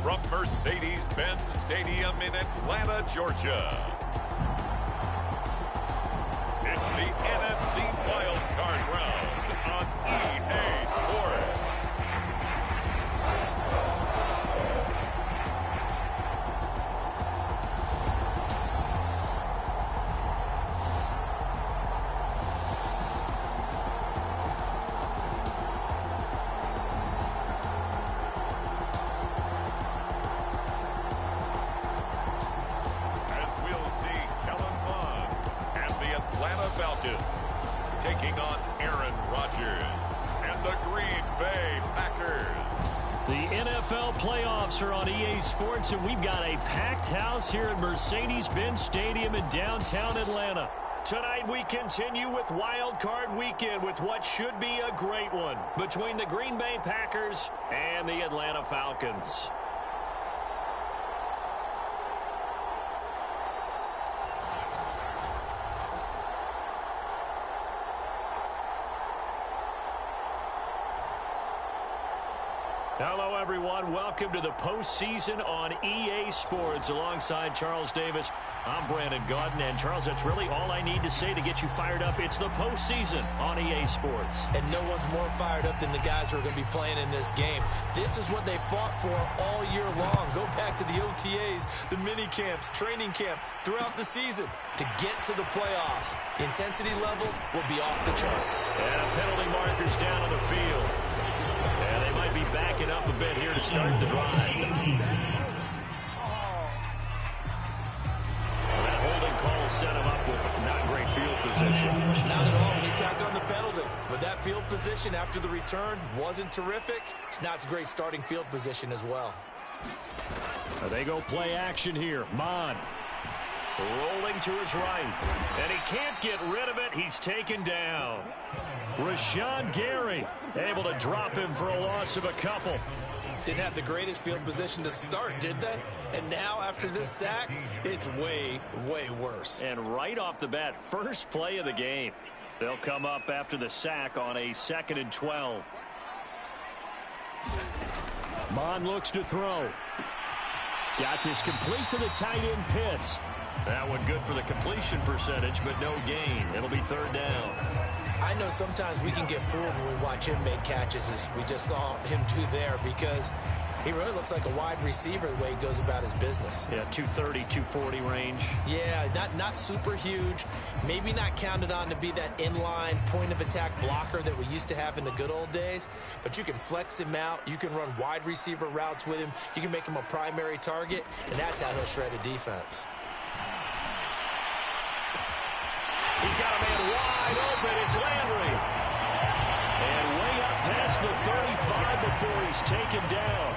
from Mercedes-Benz Stadium in Atlanta, Georgia. It's the NFC Wildcard Round on EA Sports. Falcons taking on Aaron Rodgers and the Green Bay Packers. The NFL playoffs are on EA Sports, and we've got a packed house here at Mercedes-Benz Stadium in downtown Atlanta. Tonight we continue with Wild Card Weekend with what should be a great one between the Green Bay Packers and the Atlanta Falcons. Hello, everyone. Welcome to the postseason on EA Sports. Alongside Charles Davis, I'm Brandon Gaudin. And, Charles, that's really all I need to say to get you fired up. It's the postseason on EA Sports. And no one's more fired up than the guys who are going to be playing in this game. This is what they fought for all year long. Go back to the OTAs, the mini camps, training camp, throughout the season to get to the playoffs. The intensity level will be off the charts. And penalty markers down on the field. And they might be backing up a bit here to start the drive. Well, that holding call set him up with not great field position. Not at all when you tack on the penalty. With that field position after the return wasn't terrific, it's not a great starting field position as well. They go play action here. Mon rolling to his right. And he can't get rid of it. He's taken down. Rashawn Gary able to drop him for a loss of a couple. Didn't have the greatest field position to start, did they? And now after this sack, it's way, way worse. And right off the bat, first play of the game. They'll come up after the sack on a 2nd and 12. Mon looks to throw. Got this complete to the tight end Pitts. That one good for the completion percentage, but no gain. It'll be 3rd down. I know sometimes we can get fooled when we watch him make catches, as we just saw him do there, because he really looks like a wide receiver the way he goes about his business. Yeah, 230, 240 range. Yeah, not super huge. Maybe not counted on to be that inline point-of-attack blocker that we used to have in the good old days, but you can flex him out. You can run wide receiver routes with him. You can make him a primary target, and that's how he'll shred a defense. He's got a man wide open. It's Landry. And way up past the 35 before he's taken down.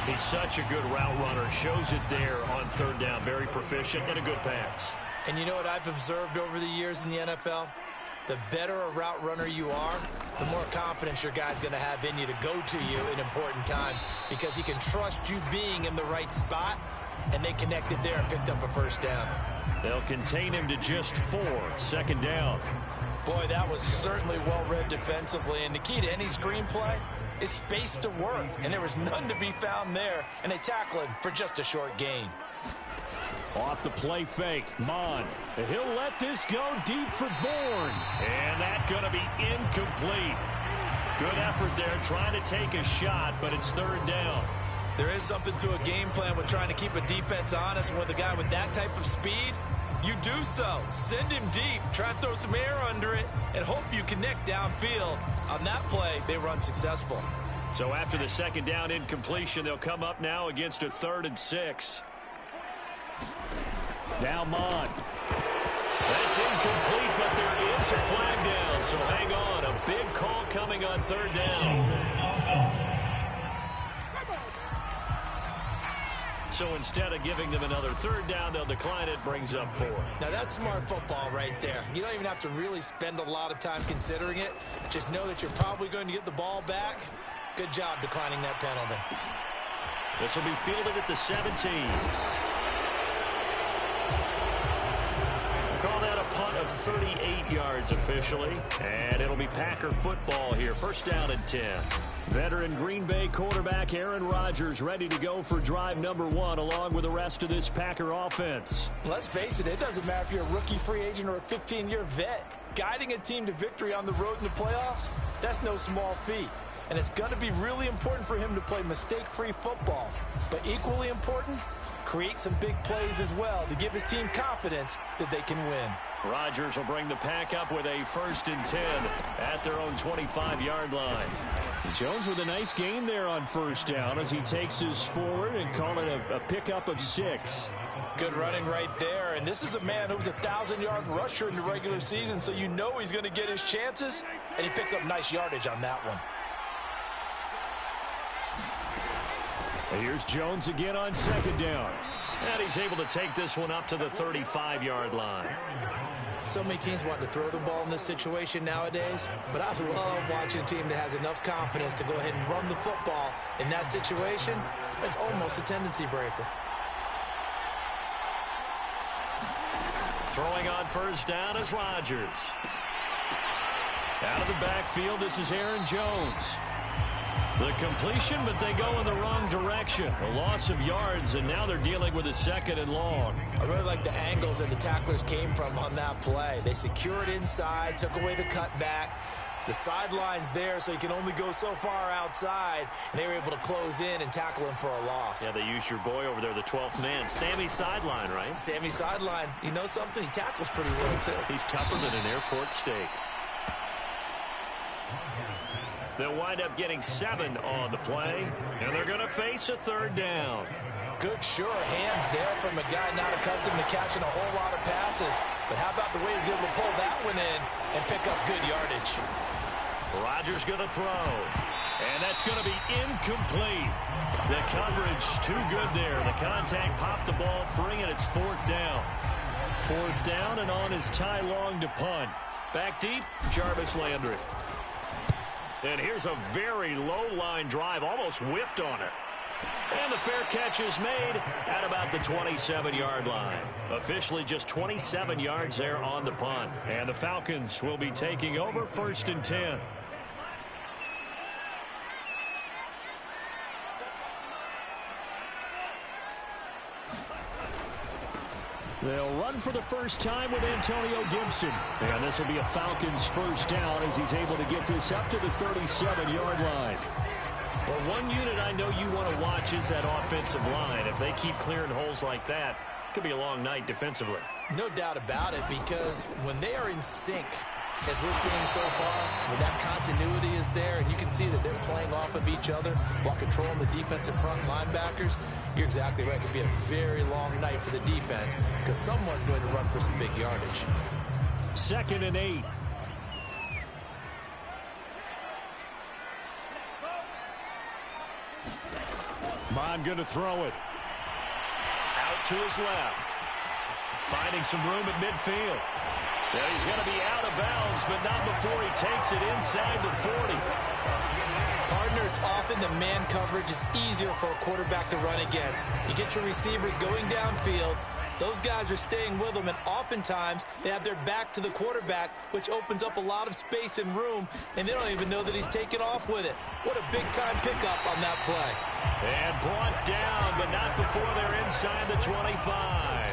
He's such a good route runner. Shows it there on 3rd down. Very proficient and a good pass. And you know what I've observed over the years in the NFL? The better a route runner you are, the more confidence your guy's going to have in you to go to you in important times, because he can trust you being in the right spot, and they connected there and picked up a 1st down. They'll contain him to just 4. 2nd down. Boy, that was certainly well-read defensively, and the key to any screenplay is space to work, and there was none to be found there, and they tackle him for just a short gain. Off the play fake, Mon. He'll let this go deep for Bourne. And that's going to be incomplete. Good effort there, trying to take a shot, but it's 3rd down. There is something to a game plan with trying to keep a defense honest. With a guy with that type of speed, you do so. Send him deep, try and throw some air under it, and hope you connect downfield. On that play, they were unsuccessful. So after the 2nd down incompletion, they'll come up now against a 3rd and 6. Now Mon. That's incomplete, but there is a flag down, so hang on. A big call coming on 3rd down. So instead of giving them another 3rd down, they'll decline it, brings up 4. Now that's smart football right there. You don't even have to really spend a lot of time considering it. Just know that you're probably going to get the ball back. Good job declining that penalty. This will be fielded at the 17. Call that a punt of 38 yards officially, and it'll be Packer football here. First down and 10. Veteran Green Bay quarterback Aaron Rodgers ready to go for drive number 1 along with the rest of this Packer offense. Let's face it, it doesn't matter if you're a rookie free agent or a 15-year vet. Guiding a team to victory on the road in the playoffs, that's no small feat. And it's going to be really important for him to play mistake-free football. But equally important, create some big plays as well to give his team confidence that they can win. Rodgers will bring the Pack up with a 1st and 10 at their own 25-yard line. Jones with a nice gain there on 1st down as he takes us forward and call it a pickup of 6. Good running right there. And this is a man who was a 1,000-yard rusher in the regular season, so you know he's going to get his chances, and he picks up nice yardage on that one. Here's Jones again on 2nd down. And he's able to take this one up to the 35-yard line. So many teams want to throw the ball in this situation nowadays, but I love watching a team that has enough confidence to go ahead and run the football. In that situation, that's almost a tendency breaker. Throwing on 1st down is Rodgers. Out of the backfield, this is Aaron Jones. The completion, but they go in the wrong direction. A loss of yards, and now they're dealing with a 2nd and long. I really like the angles that the tacklers came from on that play. They secured inside, took away the cutback. The sideline's there, so you can only go so far outside, and they were able to close in and tackle him for a loss. Yeah, they used your boy over there, the 12th man. Sammy Sideline, right? Sammy Sideline. You know something? He tackles pretty well, too. He's tougher than an airport steak. They'll wind up getting 7 on the play, and they're going to face a 3rd down. Good, sure hands there from a guy not accustomed to catching a whole lot of passes. But how about the way he's able to pull that one in and pick up good yardage? Rodgers going to throw, and that's going to be incomplete. The coverage too good there. The contact popped the ball free, and it's 4th down. 4th down, and on is Ty Long to punt. Back deep, Jarvis Landry. And here's a very low-line drive, almost whiffed on it. And the fair catch is made at about the 27-yard line. Officially just 27 yards there on the punt. And the Falcons will be taking over 1st and 10. They'll run for the first time with Antonio Gibson. And this will be a Falcons 1st down as he's able to get this up to the 37-yard line. Well, one unit I know you want to watch is that offensive line. If they keep clearing holes like that, it could be a long night defensively. No doubt about it, because when they are in sync, as we're seeing so far, when that continuity is there, and you can see that they're playing off of each other while controlling the defensive front linebackers, you're exactly right. It could be a very long night for the defense because someone's going to run for some big yardage. 2nd and 8. Mon going to throw it. Out to his left. Finding some room at midfield. Yeah, he's going to be out of bounds, but not before he takes it inside the 40. Partner, it's often the man coverage is easier for a quarterback to run against. You get your receivers going downfield. Those guys are staying with them, and oftentimes they have their back to the quarterback, which opens up a lot of space and room, and they don't even know that he's taken off with it. What a big-time pickup on that play. And brought down, but not before they're inside the 25.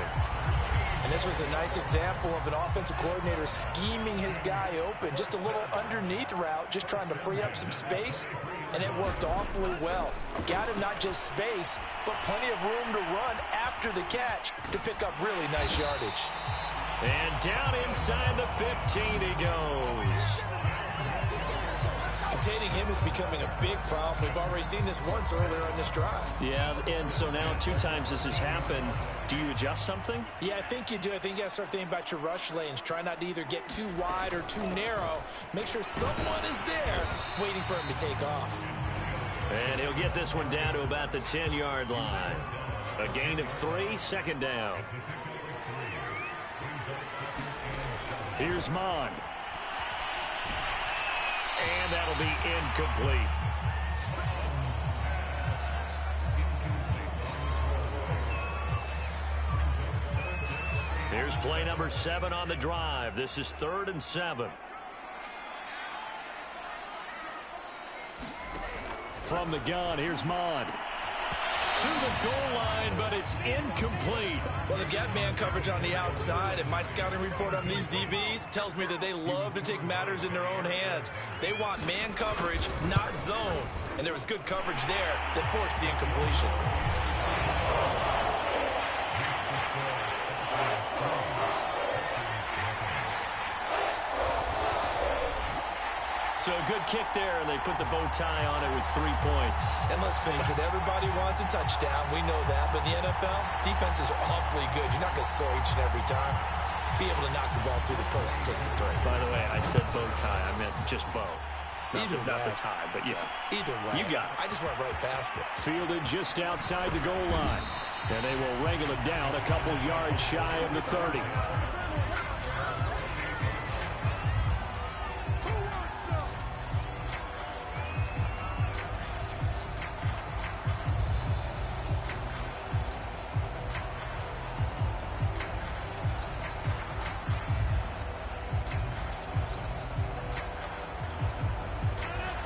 And this was a nice example of an offensive coordinator scheming his guy open. Just a little underneath route, just trying to free up some space, and it worked awfully well. Got him not just space, but plenty of room to run after the catch to pick up really nice yardage. And down inside the 15 he goes. Containing him is becoming a big problem. We've already seen this once earlier in this drive. Yeah, and so now 2 times this has happened. Do you adjust something? Yeah, I think you do. I think you got to start thinking about your rush lanes. Try not to either get too wide or too narrow. Make sure someone is there waiting for him to take off. And he'll get this one down to about the 10-yard line. A gain of 3, 2nd down. Here's Mon. And that'll be incomplete. Here's play number 7 on the drive. This is 3rd and 7. From the gun, here's Mond. To the goal line, but it's incomplete. Well, they've got man coverage on the outside, and my scouting report on these DBs tells me that they love to take matters in their own hands. They want man coverage, not zone. And there was good coverage there that forced the incompletion. So a good kick there, and they put the bow tie on it with 3 points. And let's face it, everybody wants a touchdown. We know that. But in the NFL, defenses are awfully good. You're not going to score each and every time. Be able to knock the ball through the post and take the three. By the way, I said bow tie. I meant just bow. Not the tie, but yeah. Either way. You got it. I just went right past it. Fielded just outside the goal line. And they will wrangle it down a couple yards shy of the 30.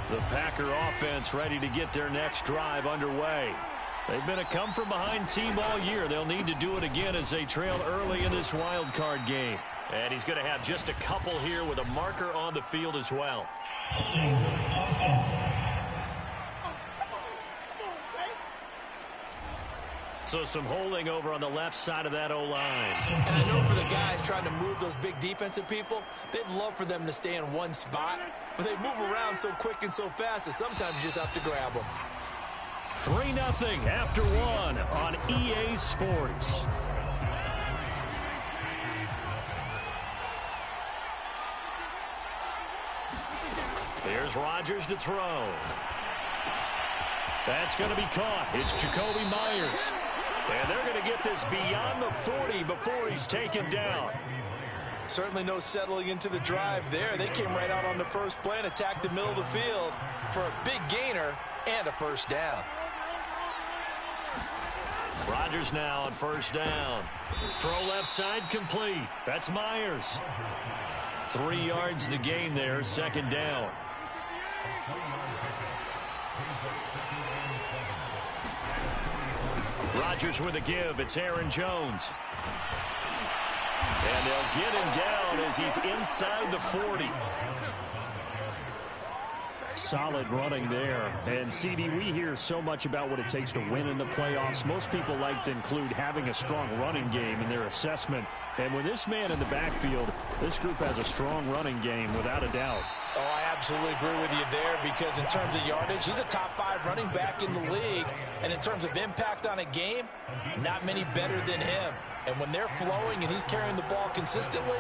The Packer offense ready to get their next drive underway. They've been a come-from-behind team all year. They'll need to do it again as they trail early in this wild card game. And he's going to have just a couple here with a marker on the field as well. So some holding over on the left side of that O-line. And I know for the guys trying to move those big defensive people, they'd love for them to stay in one spot. But they move around so quick and so fast that sometimes you just have to grab them. 3-0 after 1 on EA Sports. Here's Rodgers to throw. That's going to be caught. It's Jacoby Myers. And they're going to get this beyond the 40 before he's taken down. Certainly no settling into the drive there. They came right out on the first play and attacked the middle of the field for a big gainer and a first down. Rodgers now on first down. Throw left side complete. That's Myers. 3 yards the gain there, second down. Rodgers with a give. It's Aaron Jones. And they'll get him down as he's inside the 40. Solid running there. And, CD, we hear so much about what it takes to win in the playoffs. Most people like to include having a strong running game in their assessment. And with this man in the backfield, this group has a strong running game without a doubt. Oh, I absolutely agree with you there because in terms of yardage, he's a top 5 running back in the league. And in terms of impact on a game, not many better than him. And when they're flowing and he's carrying the ball consistently,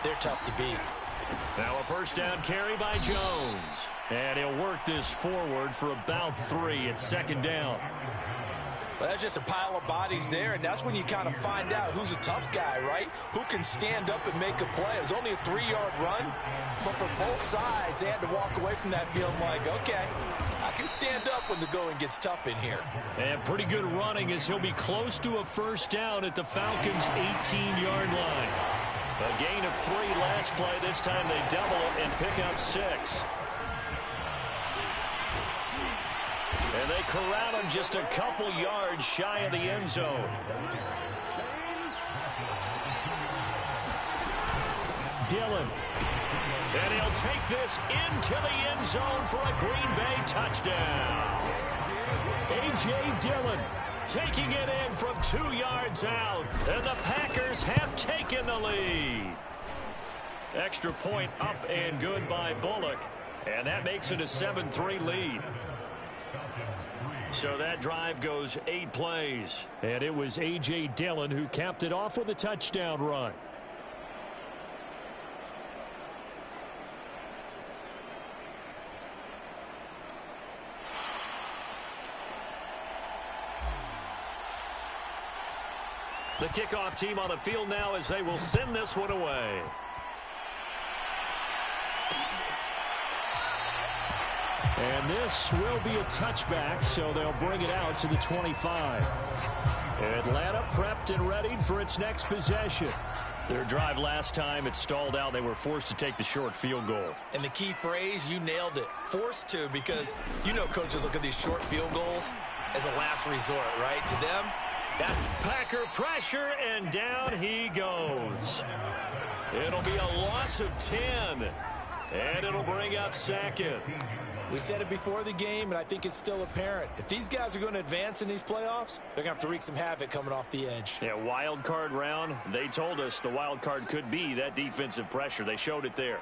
they're tough to beat. Now a first down carry by Jones. And he'll work this forward for about 3 at second down. Well, that's just a pile of bodies there, and that's when you kind of find out who's a tough guy, right? Who can stand up and make a play. It was only a 3-yard run, but for both sides, they had to walk away from that field like, okay, I can stand up when the going gets tough in here. And pretty good running as he'll be close to a first down at the Falcons' 18-yard line. A gain of 3 last play. This time they double it and pick up 6. And they corral him just a couple yards shy of the end zone. Dillon. And he'll take this into the end zone for a Green Bay touchdown. A.J. Dillon taking it in from 2 yards out. And the Packers have taken the lead. Extra point up and good by Bullock. And that makes it a 7-3 lead. So that drive goes 8 plays. And it was A.J. Dillon who capped it off with a touchdown run. The kickoff team on the field now as they will send this one away. And this will be a touchback, so they'll bring it out to the 25. Atlanta prepped and ready for its next possession. Their drive last time, it stalled out. They were forced to take the short field goal. And the key phrase, you nailed it, forced to, because you know coaches look at these short field goals as a last resort, right? To them, that's Packer pressure, and down he goes. It'll be a loss of 10, and it'll bring up second. We said it before the game, and I think it's still apparent. If these guys are going to advance in these playoffs, they're going to have to wreak some havoc coming off the edge. Yeah, wild card round. They told us the wild card could be that defensive pressure. They showed it there.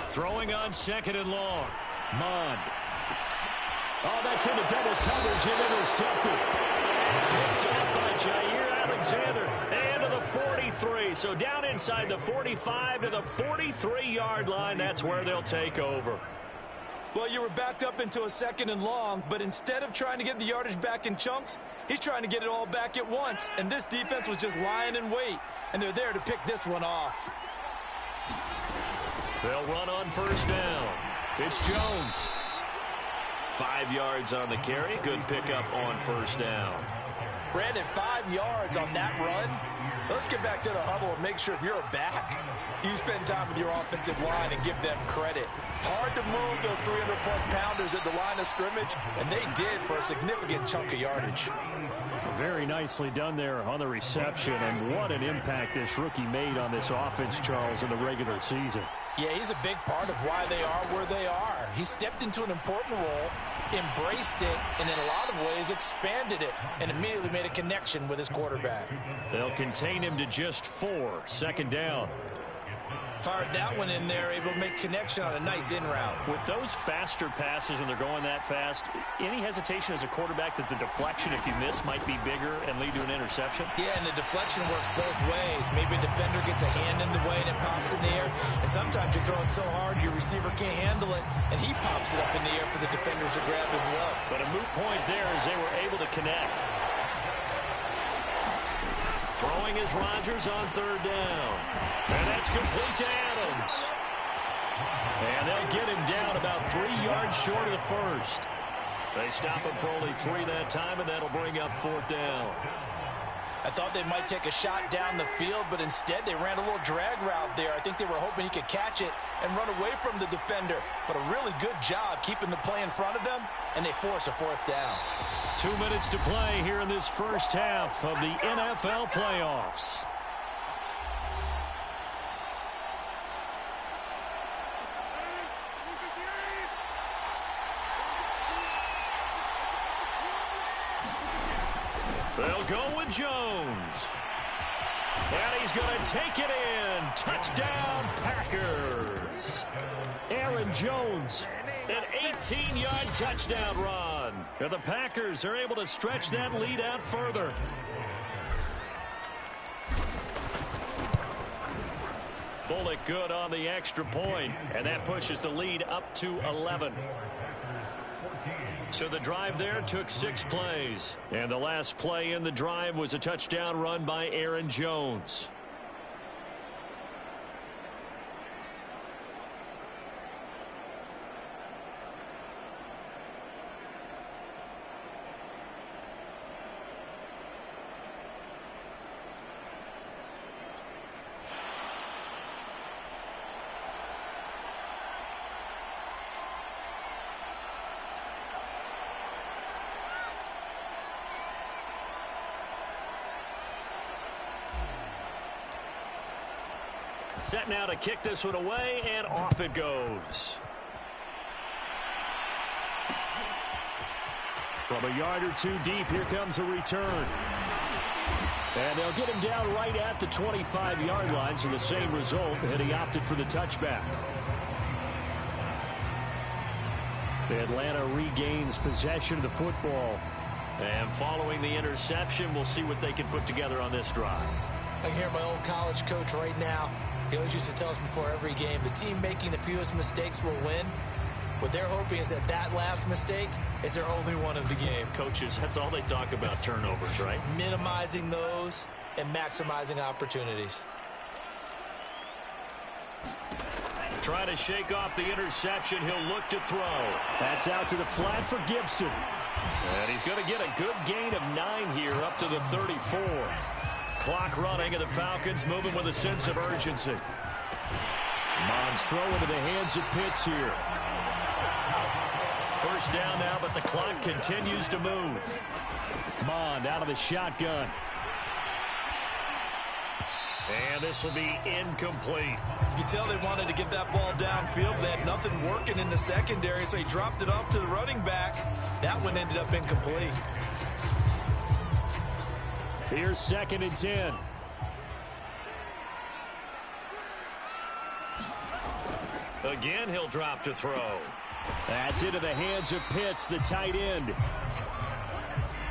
Throwing on second and long. Mond. Oh, that's into double coverage and intercepted. Picked up by Jair Alexander. And to the 43. So down inside the 45 to the 43-yard line. That's where they'll take over. Well, you were backed up into a second and long, but instead of trying to get the yardage back in chunks, he's trying to get it all back at once. And this defense was just lying in wait, and they're there to pick this one off. They'll run on first down. It's Jones. 5 yards on the carry. Good pickup on first down. Brandon, 5 yards on that run. Let's get back to the huddle and make sure if you're a back, you spend time with your offensive line and give them credit. Hard to move those 300-plus pounders at the line of scrimmage, and they did for a significant chunk of yardage. Very nicely done there on the reception, and what an impact this rookie made on this offense, Charles, in the regular season. Yeah, he's a big part of why they are where they are. He stepped into an important role, embraced it, and in a lot of ways expanded it, and immediately made a connection with his quarterback. They'll contain him to just 4. Second down. Fired that one in there, able to make connection on a nice in route. With those faster passes and they're going that fast, any hesitation as a quarterback that the deflection, if you miss, might be bigger and lead to an interception? Yeah, and the deflection works both ways. Maybe a defender gets a hand in the way and it pops in the air. And sometimes you throw it so hard your receiver can't handle it, and he pops it up in the air for the defenders to grab as well. But a moot point there as they were able to connect. Throwing is Rodgers on third down. And that's complete to Adams. And they'll get him down about 3 yards short of the first. They stop him for only 3 that time, and that'll bring up fourth down. I thought they might take a shot down the field, but instead they ran a little drag route there. I think they were hoping he could catch it and run away from the defender. But a really good job keeping the play in front of them, and they force a fourth down. 2 minutes to play here in this first half of the NFL playoffs. They'll go with Jones. And he's going to take it in. Touchdown, Packers. Aaron Jones, an 18-yard touchdown run. And the Packers are able to stretch that lead out further. Bullock good on the extra point, and that pushes the lead up to 11. So the drive there took 6 plays. And the last play in the drive was a touchdown run by Aaron Jones. Set now to kick this one away, and off it goes. From a yard or 2 deep, here comes a return. And they'll get him down right at the 25-yard line, so the same result, and he opted for the touchback. Atlanta regains possession of the football. And following the interception, we'll see what they can put together on this drive. I can hear my old college coach right now. He always used to tell us before every game, the team making the fewest mistakes will win. What they're hoping is that that last mistake is their only one of the game. Coaches, that's all they talk about, turnovers, right? Minimizing those and maximizing opportunities. Trying to shake off the interception. He'll look to throw. That's out to the flat for Gibson. And he's going to get a good gain of 9 here up to the 34. Clock running, and the Falcons moving with a sense of urgency. Mond's throw into the hands of Pitts here. First down now, but the clock continues to move. Mond out of the shotgun. And this will be incomplete. You can tell they wanted to get that ball downfield. They had nothing working in the secondary, so he dropped it off to the running back. That one ended up incomplete. Here's 2nd and 10. Again, he'll drop to throw. That's into the hands of Pitts, the tight end.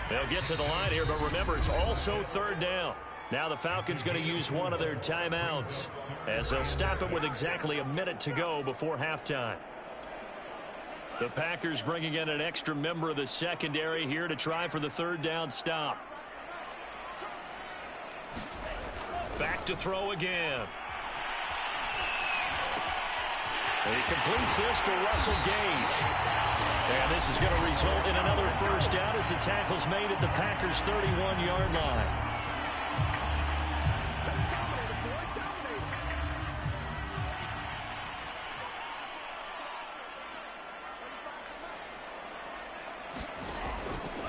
They'll get to the line here, but remember, it's also 3rd down. Now the Falcons going to use one of their timeouts as they'll stop it with exactly a minute to go before halftime. The Packers bringing in an extra member of the secondary here to try for the 3rd down stop. Back to throw again. He completes this to Russell Gage. And this is going to result in another first down as the tackle's made at the Packers' 31-yard line.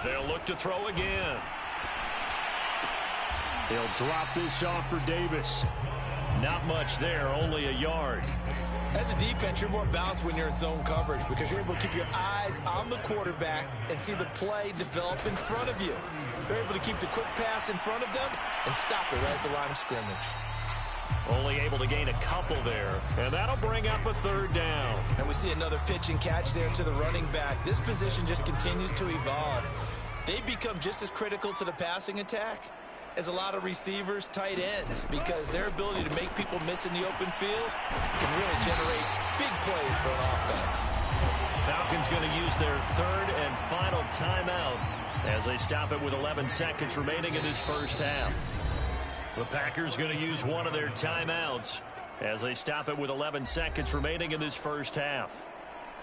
They'll look to throw again. He'll drop this off for Davis. Not much there, only a yard. As a defense, you're more balanced when you're in zone coverage because you're able to keep your eyes on the quarterback and see the play develop in front of you. You're able to keep the quick pass in front of them and stop it right at the line of scrimmage. Only able to gain a couple there, and that'll bring up a 3rd down. And we see another pitch and catch there to the running back. This position just continues to evolve. They become just as critical to the passing attack as a lot of receivers, tight ends, because their ability to make people miss in the open field can really generate big plays for an offense. Falcons going to use their 3rd and final timeout as they stop it with 11 seconds remaining in this first half. The Packers going to use one of their timeouts as they stop it with 11 seconds remaining in this first half.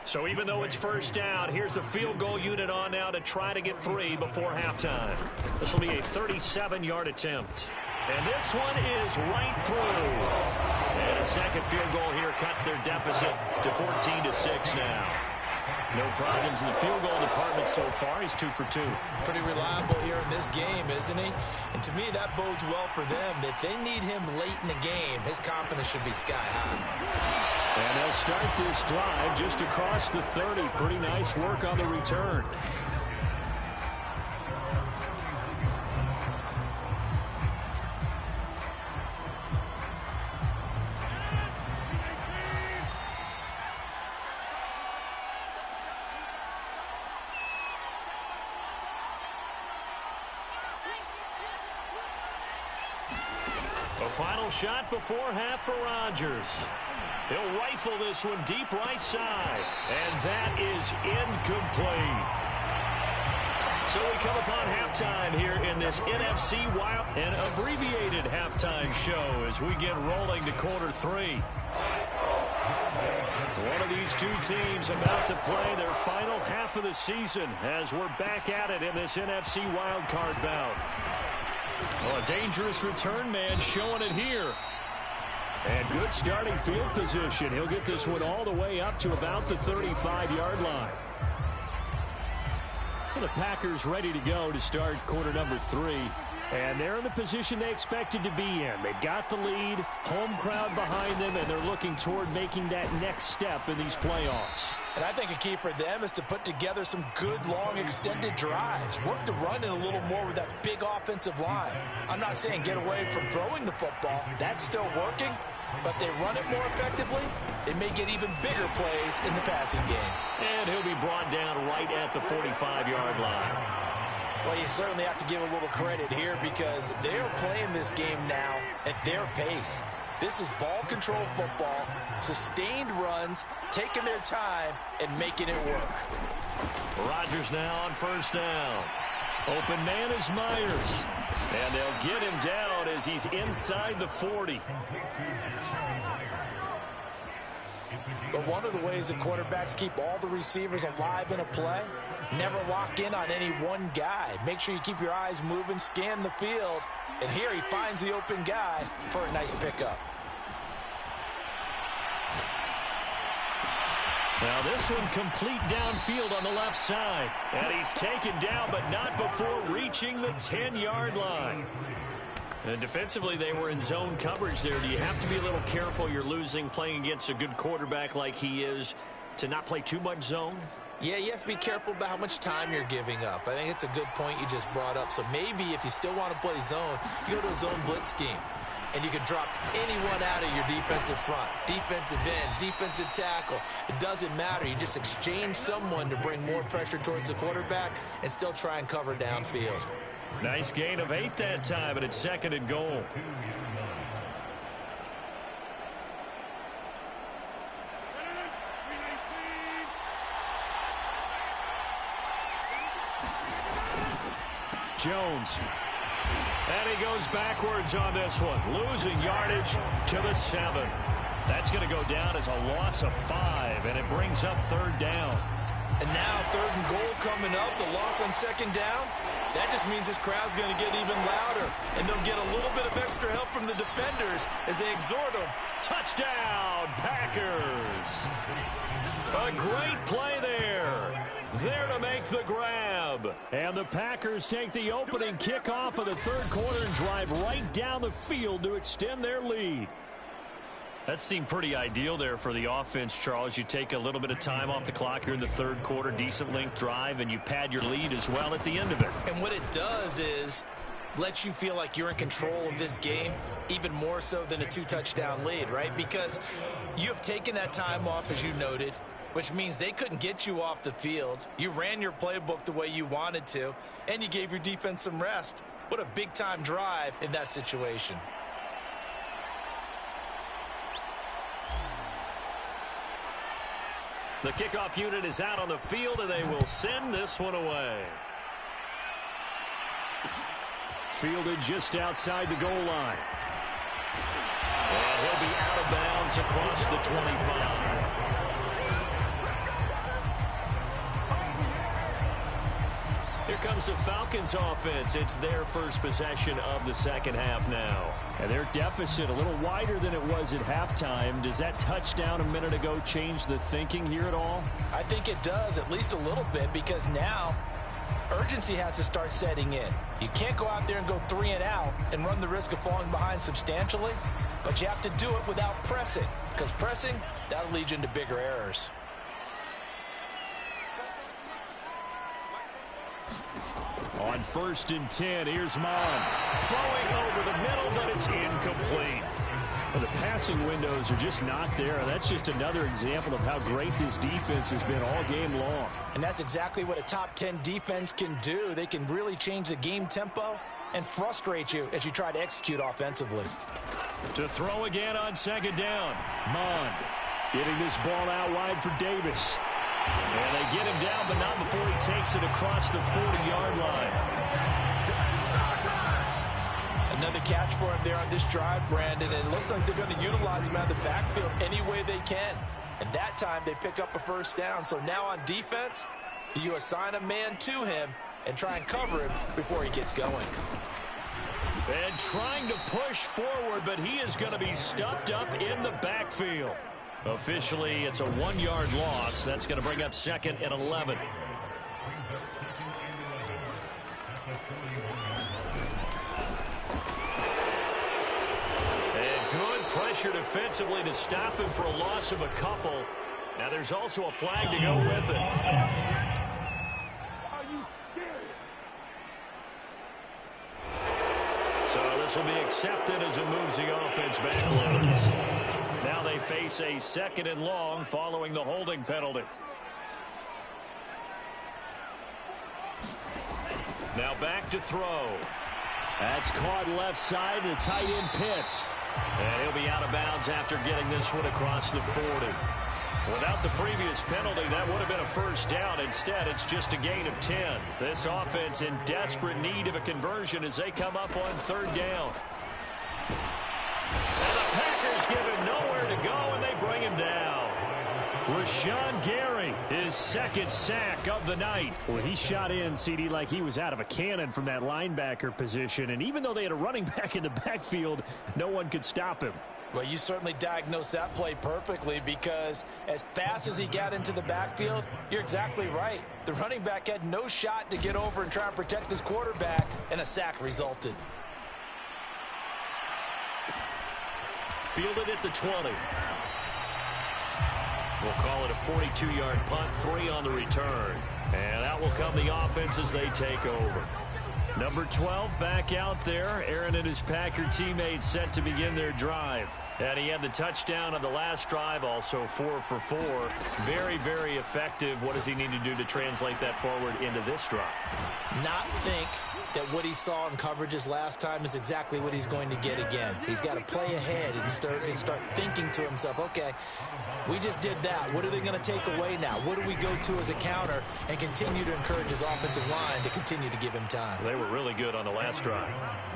So even though it's first down, here's the field goal unit on now to try to get 3 before halftime. This will be a 37-yard attempt. And this one is right through. And a second field goal here cuts their deficit to 14-6 now. No problems in the field goal department so far. He's 2 for 2. Pretty reliable here in this game, isn't he? And to me, that bodes well for them. If they need him late in the game, his confidence should be sky high. And they'll start this drive just across the 30. Pretty nice work on the return. A final shot before half for Rodgers. He'll rifle this one deep right side. And that is incomplete. So we come upon halftime here in this NFC Wild, an abbreviated halftime show as we get rolling to quarter 3. One of these two teams about to play their final half of the season as we're back at it in this NFC wildcard bout. Well, a dangerous return man showing it here. And good starting field position. He'll get this one all the way up to about the 35-yard line. Well, the Packers ready to go to start quarter number 3. And they're in the position they expected to be in. They've got the lead, home crowd behind them, and they're looking toward making that next step in these playoffs. And I think a key for them is to put together some good, long, extended drives. Work the run in a little more with that big offensive line. I'm not saying get away from throwing the football. That's still working. But they run it more effectively, they may get even bigger plays in the passing game. And he'll be brought down right at the 45-yard line. Well, you certainly have to give a little credit here because they are playing this game now at their pace. This is ball control football, sustained runs, taking their time, and making it work. Rodgers now on first down. Open man is Myers. And they'll get him down as he's inside the 40. But one of the ways that quarterbacks keep all the receivers alive in a play, never lock in on any one guy. Make sure you keep your eyes moving, scan the field, and here he finds the open guy for a nice pickup. Now this one complete downfield on the left side. And he's taken down, but not before reaching the 10-yard line. And defensively, they were in zone coverage there. Do you have to be a little careful you're losing playing against a good quarterback like he is to not play too much zone? Yeah, you have to be careful about how much time you're giving up. I think it's a good point you just brought up. So maybe if you still want to play zone, you go to a zone blitz scheme. And you can drop anyone out of your defensive front, defensive end, defensive tackle. It doesn't matter. You just exchange someone to bring more pressure towards the quarterback and still try and cover downfield. Nice gain of 8 that time, and it's 2nd and goal. Jones. And he goes backwards on this one, losing yardage to the 7. That's going to go down as a loss of 5, and it brings up 3rd down. And now 3rd and goal coming up, the loss on 2nd down. That just means this crowd's going to get even louder, and they'll get a little bit of extra help from the defenders as they exhort them. Touchdown, Packers! A great play there. There to make the grab. And the Packers take the opening kickoff of the 3rd quarter and drive right down the field to extend their lead. That seemed pretty ideal there for the offense, Charles. You take a little bit of time off the clock here in the 3rd quarter, decent length drive, and you pad your lead as well at the end of it. And what it does is let you feel like you're in control of this game, even more so than a 2-touchdown lead, right? Because you have taken that time off, as you noted, which means they couldn't get you off the field. You ran your playbook the way you wanted to, and you gave your defense some rest. What a big-time drive in that situation. The kickoff unit is out on the field, and they will send this one away. Fielded just outside the goal line. And he'll be out of bounds across the 25. Here comes the Falcons offense. It's their first possession of the 2nd half now. And their deficit a little wider than it was at halftime. Does that touchdown a minute ago change the thinking here at all? I think it does, at least a little bit, because now urgency has to start setting in. You can't go out there and go 3 and out and run the risk of falling behind substantially, but you have to do it without pressing, because pressing, that'll lead you into bigger errors. On 1st and 10, here's Mon. Throwing over the middle, but it's incomplete. Well, the passing windows are just not there. That's just another example of how great this defense has been all game long. And that's exactly what a top 10 defense can do. They can really change the game tempo and frustrate you as you try to execute offensively. To throw again on 2nd down. Mon getting this ball out wide for Davis. And they get him down, but not before he takes it across the 40-yard line. Another catch for him there on this drive, Brandon, and it looks like they're going to utilize him out of the backfield any way they can. And that time they pick up a 1st down. So now on defense, do you assign a man to him and try and cover him before he gets going? And trying to push forward, but he is going to be stuffed up in the backfield. Officially, it's a 1-yard loss. That's going to bring up 2nd and 11. And good pressure defensively to stop him for a loss of a couple. Now there's also a flag to go with it. So this will be accepted as it moves the offense back loose. Now they face a 2nd and long following the holding penalty. Now back to throw. That's caught left side to tight end Pitts. And he'll be out of bounds after getting this one across the 40. Without the previous penalty, that would have been a 1st down. Instead, it's just a gain of 10. This offense in desperate need of a conversion as they come up on 3rd down. And the Packers give him nowhere to go, and they bring him down. Rashawn Gary, his second sack of the night. Well, he shot in, CD, like he was out of a cannon from that linebacker position. And even though they had a running back in the backfield, no one could stop him. Well, you certainly diagnosed that play perfectly, because as fast as he got into the backfield, you're exactly right. The running back had no shot to get over and try and protect his quarterback, and a sack resulted. Fielded at the 20. We'll call it a 42-yard punt, 3 on the return. And out will come the offense as they take over. Number 12 back out there. Aaron and his Packer teammates set to begin their drive. And he had the touchdown on the last drive, also 4 for 4. Very, very effective. What does he need to do to translate that forward into this drive? Not think that what he saw in coverages last time is exactly what he's going to get again. He's got to play ahead and start thinking to himself, okay, we just did that. What are they going to take away now? What do we go to as a counter? And continue to encourage his offensive line to continue to give him time. They were really good on the last drive.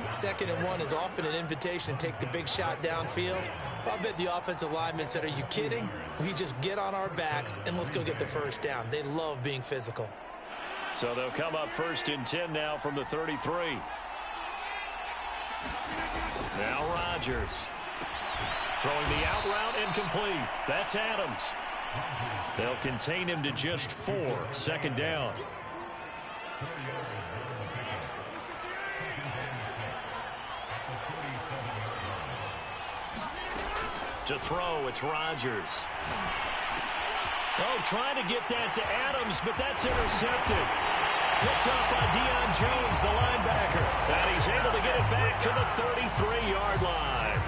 2nd and 1 is often an invitation to take the big shot downfield. I bet the offensive lineman said, are you kidding? We just get on our backs and let's go get the first down. They love being physical. So they'll come up 1st and 10 now from the 33. Now Rodgers. Throwing the out route incomplete. That's Adams. They'll contain him to just 4. 2nd down. To throw, it's Rodgers. Oh, trying to get that to Adams, but that's intercepted. Picked up by Deion Jones, the linebacker. And he's able to get it back to the 33-yard line.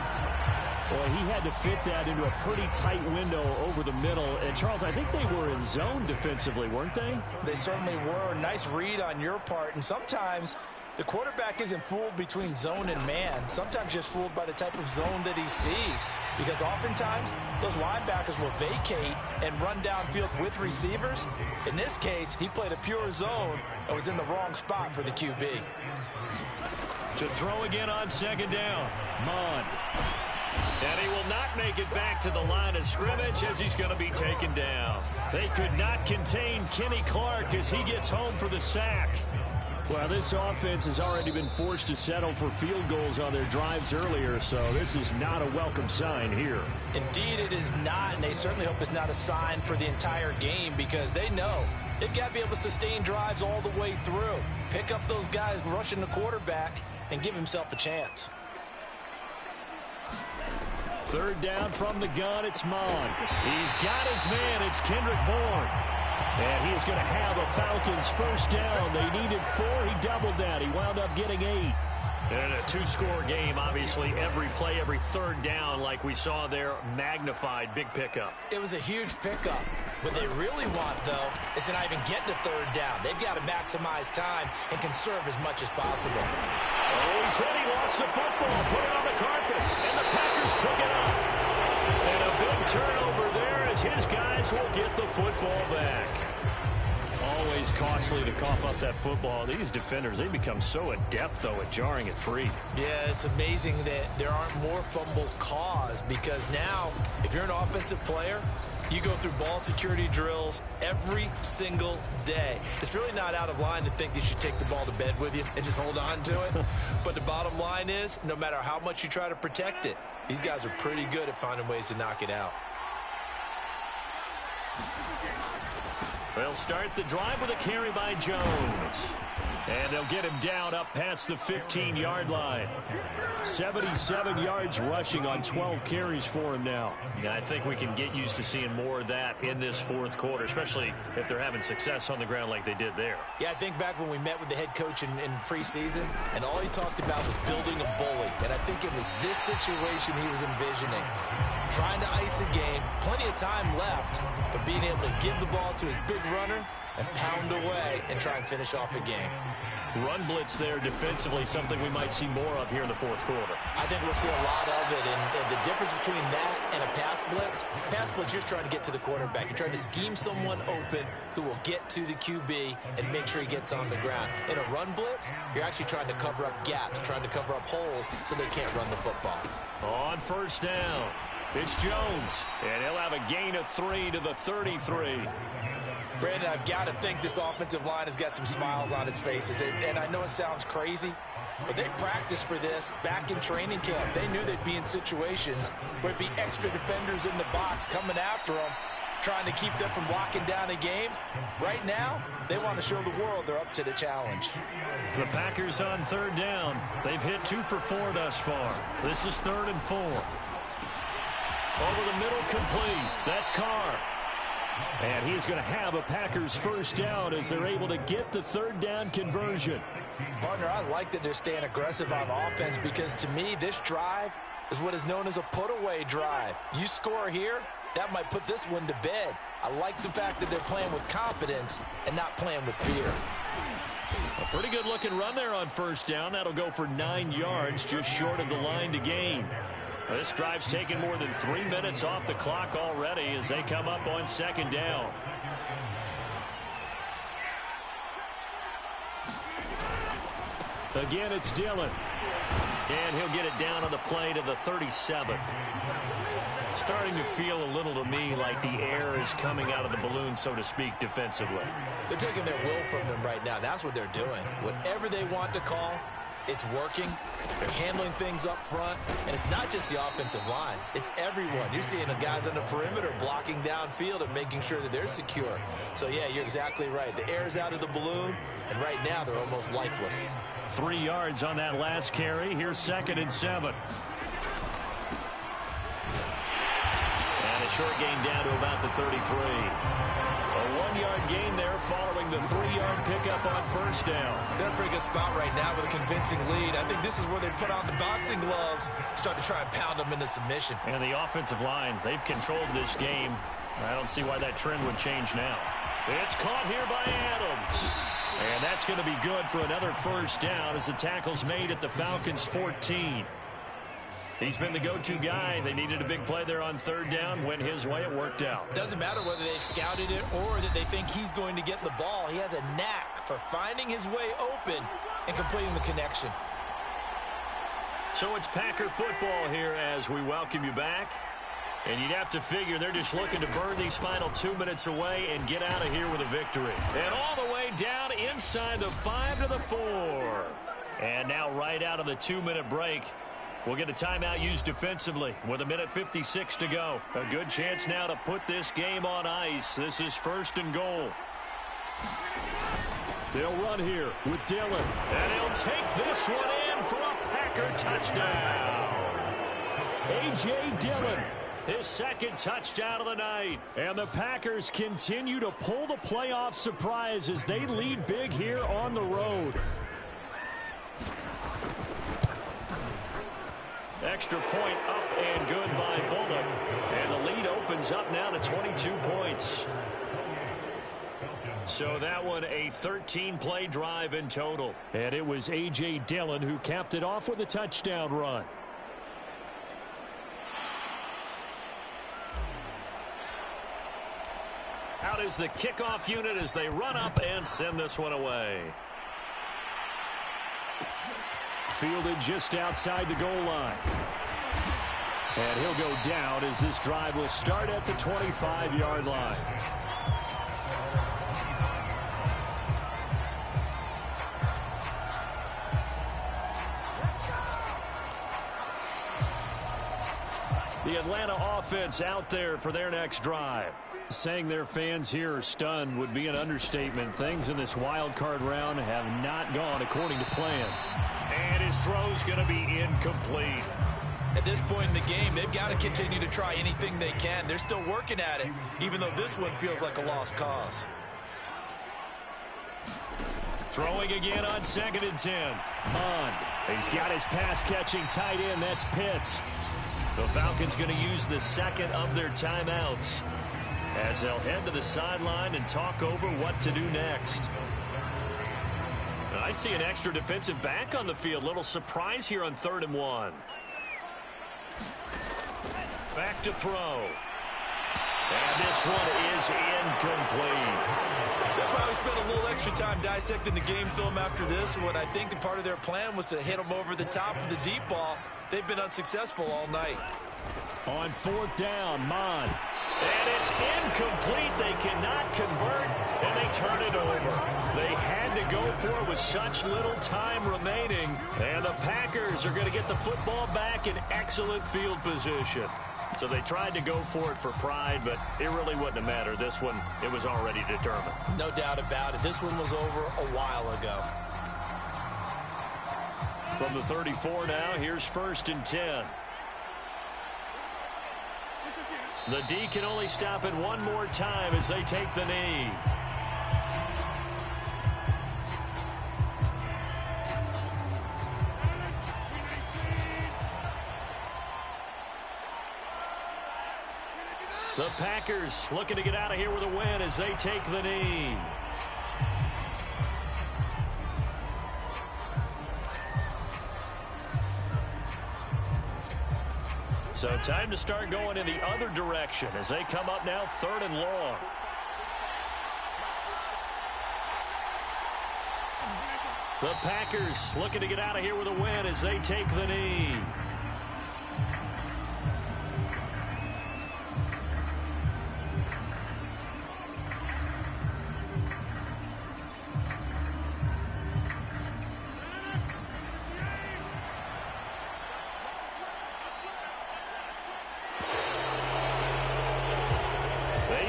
Well, he had to fit that into a pretty tight window over the middle. And, Charles, I think they were in zone defensively, weren't they? They certainly were. Nice read on your part. And sometimes the quarterback isn't fooled between zone and man. Sometimes just fooled by the type of zone that he sees. Because oftentimes, those linebackers will vacate and run downfield with receivers. In this case, he played a pure zone and was in the wrong spot for the QB. To throw again on 2nd down. Mond. And he will not make it back to the line of scrimmage as he's going to be taken down. They could not contain Kenny Clark as he gets home for the sack. Well, this offense has already been forced to settle for field goals on their drives earlier, so this is not a welcome sign here. Indeed, it is not, and they certainly hope it's not a sign for the entire game, because they know they've got to be able to sustain drives all the way through. Pick up those guys rushing the quarterback and give himself a chance. 3rd down from the gun, it's Mond. He's got his man, it's Kendrick Bourne. And he is going to have a Falcons 1st down. They needed 4, he doubled that. He wound up getting 8. And a 2-score game, obviously, every play, every 3rd down, like we saw there, magnified, big pickup. It was a huge pickup. What they really want, though, is to not even get to 3rd down. They've got to maximize time and conserve as much as possible. Oh, he's hit. He lost the football. Put it on the carpet. And the Packers pick it up. And a big turnover there as his guys will get the football back. Always costly to cough up that football. These defenders, they become so adept, though, at jarring it free. Yeah, it's amazing that there aren't more fumbles caused, because now, if you're an offensive player, you go through ball security drills every single day. It's really not out of line to think that you should take the ball to bed with you and just hold on to it. But the bottom line is, no matter how much you try to protect it, these guys are pretty good at finding ways to knock it out. They'll start the drive with a carry by Jones. And they'll get him down up past the 15-yard line. 77 yards rushing on 12 carries for him now. Yeah, I think we can get used to seeing more of that in this 4th quarter, especially if they're having success on the ground like they did there. Yeah, I think back when we met with the head coach in preseason, and all he talked about was building a bully. And I think it was this situation he was envisioning. Trying to ice a game, plenty of time left, but being able to give the ball to his big runner and pound away and try and finish off a game. Run blitz there defensively, something we might see more of here in the 4th quarter. I think we'll see a lot of it, and the difference between that and a pass blitz, you're just trying to get to the quarterback. You're trying to scheme someone open who will get to the QB and make sure he gets on the ground. In a run blitz, you're actually trying to cover up gaps, trying to cover up holes so they can't run the football. On 1st down, It's Jones, and he'll have a gain of 3 to the 33. Brandon, I've got to think this offensive line has got some smiles on its faces. And I know it sounds crazy, but they practiced for this back in training camp. They knew they'd be in situations where there'd be extra defenders in the box coming after them, trying to keep them from locking down a game. Right now, they want to show the world they're up to the challenge. The Packers on 3rd down. They've hit 2 for 4 thus far. This is 3rd and 4. Over the middle, complete. That's Carr. And he's going to have a Packers first down as they're able to get the 3rd down conversion. Partner, I like that they're staying aggressive on offense because to me, this drive is what is known as a put-away drive. You score here, that might put this one to bed. I like the fact that they're playing with confidence and not playing with fear. A pretty good-looking run there on 1st down. That'll go for 9 yards, just short of the line to gain. This drive's taken more than 3 minutes off the clock already as they come up on 2nd down. Again, it's Dillon. And he'll get it down on the play to the 37th. Starting to feel a little to me like the air is coming out of the balloon, so to speak, defensively. They're taking their will from them right now. That's what they're doing. Whatever they want to call, it's working. They're handling things up front. And it's not just the offensive line. It's everyone. You're seeing the guys on the perimeter blocking downfield and making sure that they're secure. So, yeah, you're exactly right. The air's out of the balloon, and right now they're almost lifeless. 3 yards on that last carry. Here's 2nd and 7. And a short gain down to about the 33. A 1-yard gain there following the 3-yard pickup on 1st down. They're in a pretty good spot right now with a convincing lead. I think this is where they put on the boxing gloves, start to try and pound them into submission. And the offensive line, they've controlled this game. I don't see why that trend would change now. It's caught here by Adams. And that's going to be good for another 1st down as the tackle's made at the Falcons' 14. He's been the go-to guy. They needed a big play there on 3rd down. Went his way. It worked out. Doesn't matter whether they've scouted it or that they think he's going to get the ball. He has a knack for finding his way open and completing the connection. So it's Packer football here as we welcome you back. And you'd have to figure they're just looking to burn these final 2 minutes away and get out of here with a victory. And all the way down inside the 5 to the 4. And now right out of the 2-minute break, we'll get a timeout used defensively with 1:56 to go. A good chance now to put this game on ice. This is 1st and goal. They'll run here with Dillon. And he'll take this one in for a Packer touchdown. A.J. Dillon, his 2nd touchdown of the night. And the Packers continue to pull the playoff surprise as they lead big here on the road. Extra point up and good by Bullock. And the lead opens up now to 22 points. So that one a 13-play drive in total. And it was A.J. Dillon who capped it off with a touchdown run. Out is the kickoff unit as they run up and send this one away. Fielded just outside the goal line. And he'll go down as this drive will start at the 25-yard line. The Atlanta offense out there for their next drive. Saying their fans here are stunned would be an understatement. Things in this wild card round have not gone according to plan. And his throw's going to be incomplete. At this point in the game, they've got to continue to try anything they can. They're still working at it, even though this one feels like a lost cause. Throwing again on 2nd and 10. Mond. He's got his pass-catching tight end. That's Pitts. The Falcons going to use the 2nd of their timeouts as they'll head to the sideline and talk over what to do next. I see an extra defensive back on the field. Little surprise here on 3rd and 1. Back to throw. And this one is incomplete. They'll probably spend a little extra time dissecting the game film after this one. I think part of their plan was to hit them over the top of the deep ball. They've been unsuccessful all night. On 4th down, Mon. And it's incomplete. They cannot convert, and they turn it over. They had to go for it with such little time remaining, and the Packers are going to get the football back in excellent field position. So they tried to go for it for pride, but it really wouldn't have mattered. This one, it was already determined. No doubt about it. This one was over a while ago. From the 34 now, here's 1st and 10. The D can only stop it one more time as they take the knee. The Packers looking to get out of here with a win as they take the knee. So time to start going in the other direction as they come up now 3rd and long. The Packers looking to get out of here with a win as they take the knee.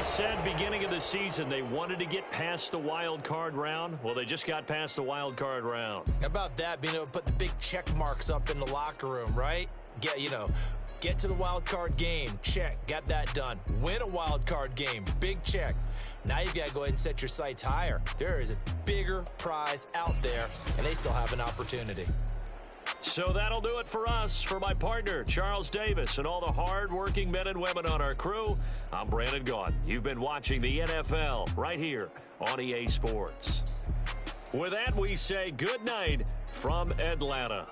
Said beginning of the season they wanted to get past the wild card round. Well, they just got past the wild card round. How about that, being able to put the big check marks up in the locker room, right? Get to the wild card game, check, got that done. Win a wild card game, big check. Now you've got to go ahead and set your sights higher. There is a bigger prize out there, and they still have an opportunity. So that'll do it for us. For my partner, Charles Davis, and all the hard-working men and women on our crew, I'm Brandon Gaudin. You've been watching the NFL right here on EA Sports. With that, we say good night from Atlanta.